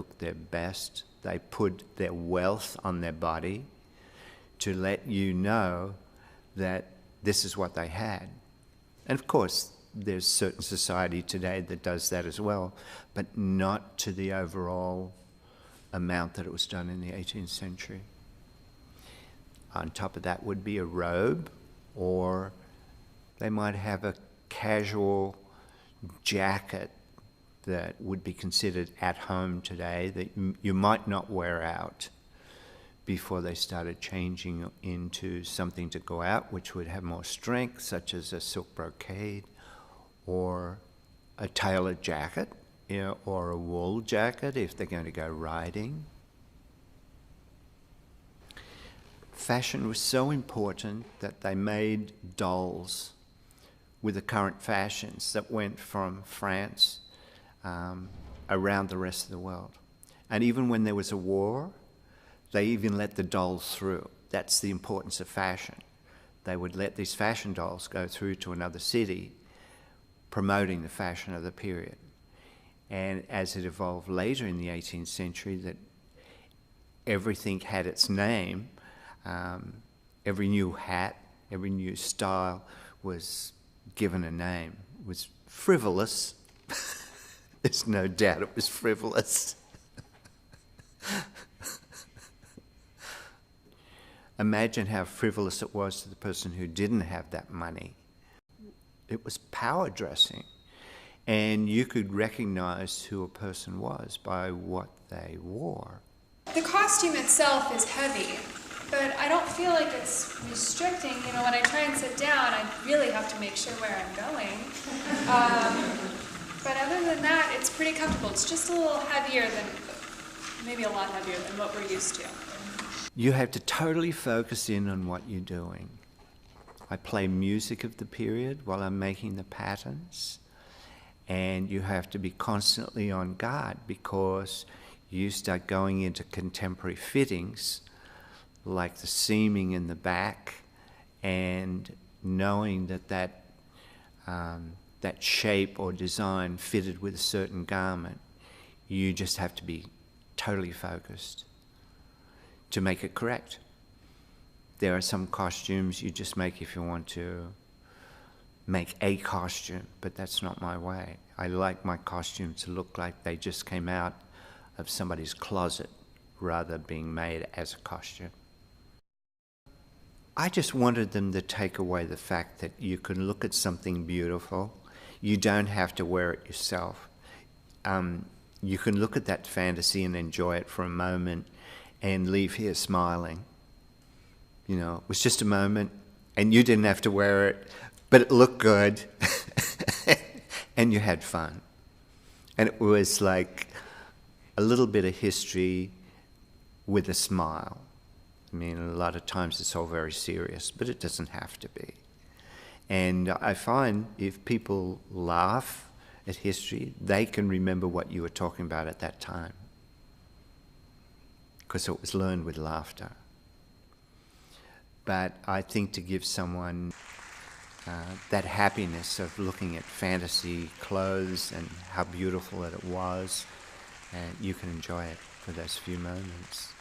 look their best. They put their wealth on their body to let you know that this is what they had. And of course, there's certain society today that does that as well, but not to the overall amount that it was done in the 18th century. On top of that would be a robe, or they might have a casual jacket that would be considered at home today that you might not wear out before they started changing into something to go out, which would have more strength, such as a silk brocade or a tailored jacket, or a wool jacket if they're going to go riding. Fashion was so important that they made dolls with the current fashions that went from France around the rest of the world. And even when there was a war, they even let the dolls through. That's the importance of fashion. They would let these fashion dolls go through to another city, promoting the fashion of the period. And as it evolved later in the 18th century, that everything had its name. Every new hat, every new style was given a name. It was frivolous. There's no doubt it was frivolous. Imagine how frivolous it was to the person who didn't have that money. It was power dressing. And you could recognize who a person was by what they wore. The costume itself is heavy, but I don't feel like it's restricting. When I try and sit down, I really have to make sure where I'm going. But other than that, it's pretty comfortable. It's just a little heavier than, maybe a lot heavier than what we're used to. You have to totally focus in on what you're doing. I play music of the period while I'm making the patterns. And you have to be constantly on guard because you start going into contemporary fittings, like the seaming in the back, and knowing that shape or design fitted with a certain garment. You just have to be totally focused to make it correct. There are some costumes you just make if you want to make a costume, but that's not my way. I like my costumes to look like they just came out of somebody's closet rather than being made as a costume. I just wanted them to take away the fact that you can look at something beautiful. You don't have to wear it yourself. You can look at that fantasy and enjoy it for a moment and leave here smiling. It was just a moment and you didn't have to wear it, but it looked good and you had fun. And it was like a little bit of history with a smile. I mean, a lot of times it's all very serious, but it doesn't have to be. And I find if people laugh at history, they can remember what you were talking about at that time, because it was learned with laughter. But I think to give someone that happiness of looking at fantasy clothes and how beautiful it was, and you can enjoy it for those few moments.